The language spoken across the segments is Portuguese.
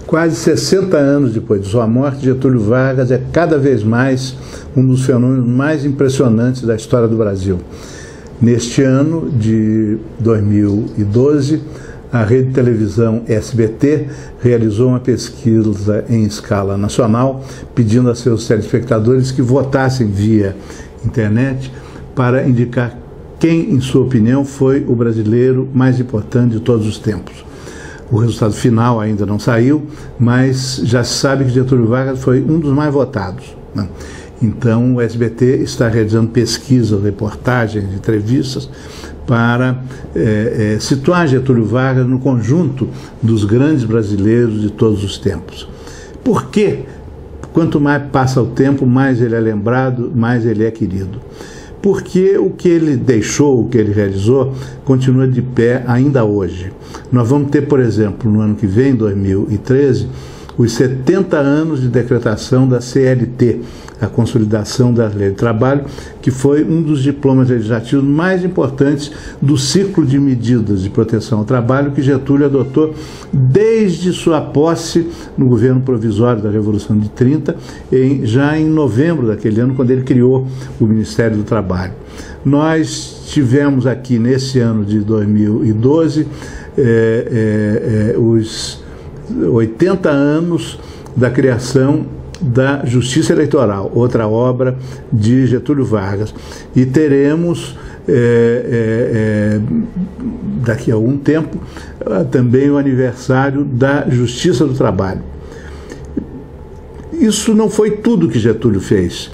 Quase 60 anos depois de sua morte, Getúlio Vargas é cada vez mais um dos fenômenos mais impressionantes da história do Brasil. Neste ano de 2012, a rede de televisão SBT realizou uma pesquisa em escala nacional, pedindo a seus telespectadores que votassem via internet para indicar quem, em sua opinião, foi o brasileiro mais importante de todos os tempos. O resultado final ainda não saiu, mas já se sabe que Getúlio Vargas foi um dos mais votados, né? Então o SBT está realizando pesquisas, reportagens, entrevistas para situar Getúlio Vargas no conjunto dos grandes brasileiros de todos os tempos. Por quê? Quanto mais passa o tempo, mais ele é lembrado, mais ele é querido. Porque o que ele deixou, o que ele realizou, continua de pé ainda hoje. Nós vamos ter, por exemplo, no ano que vem, 2013, os 70 anos de decretação da CLT, a Consolidação da Lei do Trabalho, que foi um dos diplomas legislativos mais importantes do ciclo de medidas de proteção ao trabalho que Getúlio adotou desde sua posse no governo provisório da Revolução de 30, já em novembro daquele ano, quando ele criou o Ministério do Trabalho. Nós tivemos aqui, nesse ano de 2012, os 80 anos da criação da Justiça Eleitoral, outra obra de Getúlio Vargas. E teremos, daqui a algum tempo, também o aniversário da Justiça do Trabalho. Isso não foi tudo que Getúlio fez.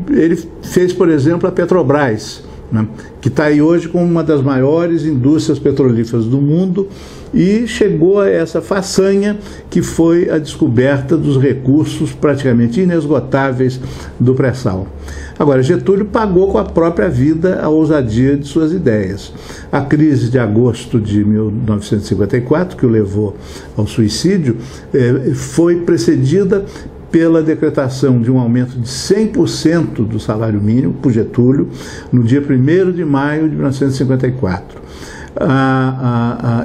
Ele fez, por exemplo, a Petrobras, né, que está aí hoje como uma das maiores indústrias petrolíferas do mundo, e chegou a essa façanha que foi a descoberta dos recursos praticamente inesgotáveis do pré-sal. Agora, Getúlio pagou com a própria vida a ousadia de suas ideias. A crise de agosto de 1954, que o levou ao suicídio, foi precedida pela decretação de um aumento de 100% do salário mínimo por Getúlio no dia 1º de maio de 1954.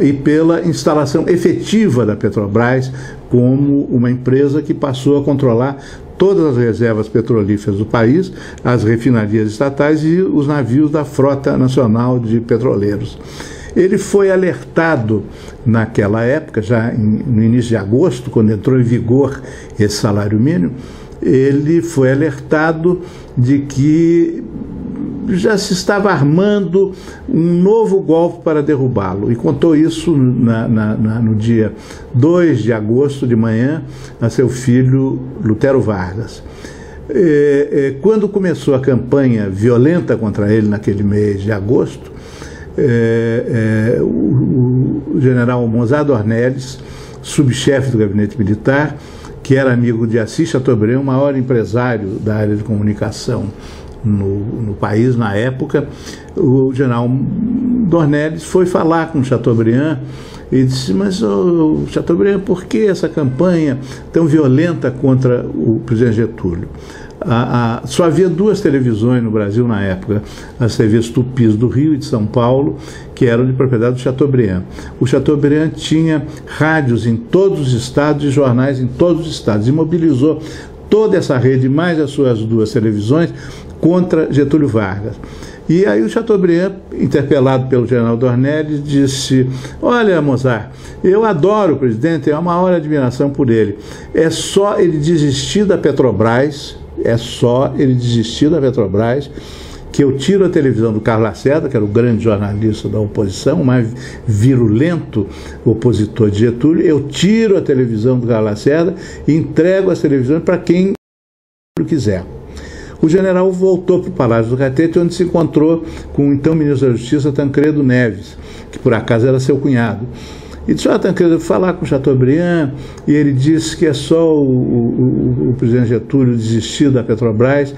E pela instalação efetiva da Petrobras como uma empresa que passou a controlar todas as reservas petrolíferas do país, as refinarias estatais e os navios da Frota Nacional de Petroleiros. Ele foi alertado naquela época, já no início de agosto, quando entrou em vigor esse salário mínimo, ele foi alertado de que já se estava armando um novo golpe para derrubá-lo, e contou isso no dia 2 de agosto de manhã a seu filho Lutero Vargas. Quando começou a campanha violenta contra ele naquele mês de agosto, o general Mozart Dornelles, subchefe do gabinete militar, que era amigo de Assis Chateaubriand, o maior empresário da área de comunicação no país na época, o general Dornelles foi falar com Chateaubriand e disse: mas Chateaubriand, por que essa campanha tão violenta contra o presidente Getúlio? Só havia duas televisões no Brasil na época, as TVs Tupis do Rio e de São Paulo, que eram de propriedade do Chateaubriand. O Chateaubriand tinha rádios em todos os estados e jornais em todos os estados, e mobilizou toda essa rede, mais as suas duas televisões, contra Getúlio Vargas. E aí o Chateaubriand, interpelado pelo general Dornelles, disse: olha, Mozart, eu adoro o presidente, tenho a maior admiração por ele. É só ele desistir da Petrobras, que eu tiro a televisão do Carlos Lacerda, que era o grande jornalista da oposição, o mais virulento opositor de Getúlio. Eu tiro a televisão do Carlos Lacerda e entrego as televisões para quem quiser. O general voltou para o Palácio do Catete, onde se encontrou com o então ministro da Justiça, Tancredo Neves, que por acaso era seu cunhado. E disse: Tancredo, eu vou falar com o Chateaubriand, e ele disse que é só o presidente Getúlio desistir da Petrobras,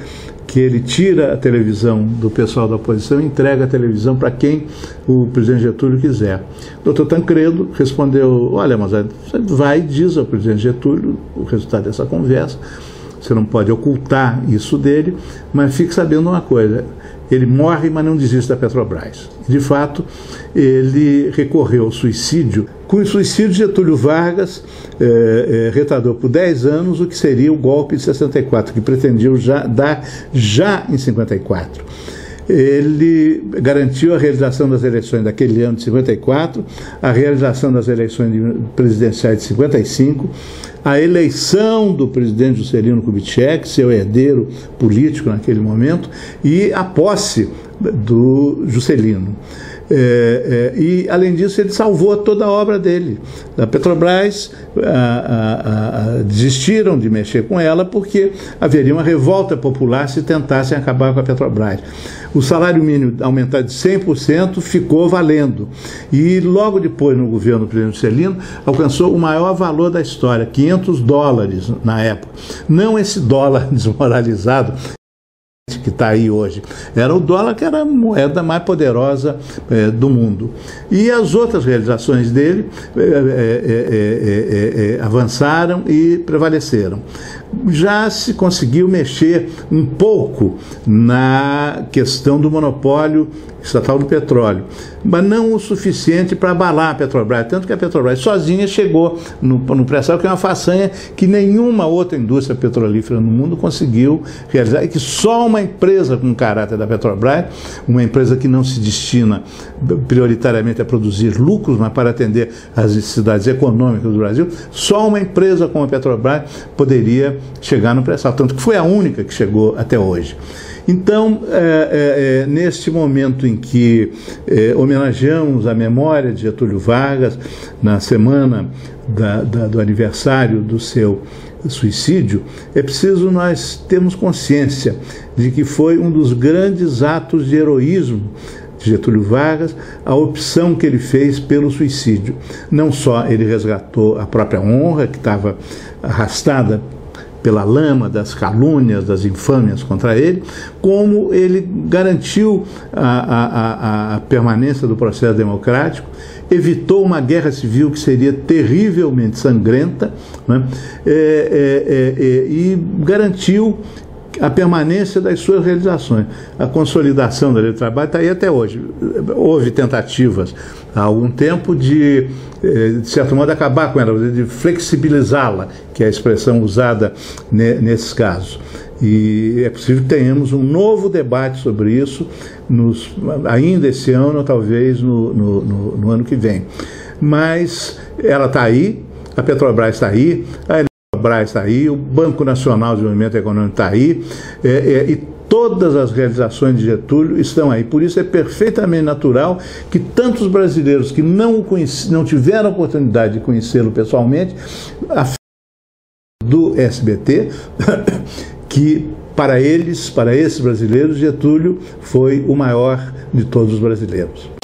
que ele tira a televisão do pessoal da oposição e entrega a televisão para quem o presidente Getúlio quiser. O doutor Tancredo respondeu: olha, mas você vai e diz ao presidente Getúlio o resultado dessa conversa, você não pode ocultar isso dele, mas fique sabendo uma coisa: ele morre, mas não desiste da Petrobras. De fato, ele recorreu ao suicídio. Com o suicídio, Getúlio Vargas retardou por 10 anos o que seria o golpe de 64, que pretendiam dar já em 54. Ele garantiu a realização das eleições daquele ano de 54, a realização das eleições presidenciais de 55, a eleição do presidente Juscelino Kubitschek, seu herdeiro político naquele momento, e a posse do Juscelino. E, além disso, ele salvou toda a obra dele. A Petrobras desistiram de mexer com ela porque haveria uma revolta popular se tentassem acabar com a Petrobras. O salário mínimo aumentar de 100% ficou valendo. E logo depois, no governo do presidente Juscelino, alcançou o maior valor da história, $500 na época. Não esse dólar desmoralizado que está aí hoje. Era o dólar, que era a moeda mais poderosa do mundo. E as outras realizações dele avançaram e prevaleceram. Já se conseguiu mexer um pouco na questão do monopólio estatal do petróleo, mas não o suficiente para abalar a Petrobras, tanto que a Petrobras sozinha chegou no pré-sal, que é uma façanha que nenhuma outra indústria petrolífera no mundo conseguiu realizar, e que só uma empresa com o caráter da Petrobras, uma empresa que não se destina prioritariamente a produzir lucros, mas para atender às necessidades econômicas do Brasil, só uma empresa como a Petrobras poderia chegar no pré-sal, tanto que foi a única que chegou até hoje. Então, neste momento em que homenageamos a memória de Getúlio Vargas, na semana do aniversário do seu suicídio, é preciso nós termos consciência de que foi um dos grandes atos de heroísmo de Getúlio Vargas a opção que ele fez pelo suicídio. Não só ele resgatou a própria honra, que estava arrastada pela lama das calúnias, das infâmias contra ele, como ele garantiu a permanência do processo democrático, evitou uma guerra civil que seria terrivelmente sangrenta, né? E garantiu a permanência das suas realizações. A consolidação da lei do trabalho está aí até hoje. Houve tentativas há algum tempo de certo modo, acabar com ela, de flexibilizá-la, que é a expressão usada nesses casos. E é possível que tenhamos um novo debate sobre isso, ainda esse ano, ou talvez no ano que vem. Mas ela está aí, a Petrobras está aí, a Petrobras está aí, o Banco Nacional de Desenvolvimento Econômico está aí, e todas as realizações de Getúlio estão aí. Por isso é perfeitamente natural que tantos brasileiros que não tiveram a oportunidade de conhecê-lo pessoalmente, do SBT, que para esses brasileiros, Getúlio foi o maior de todos os brasileiros.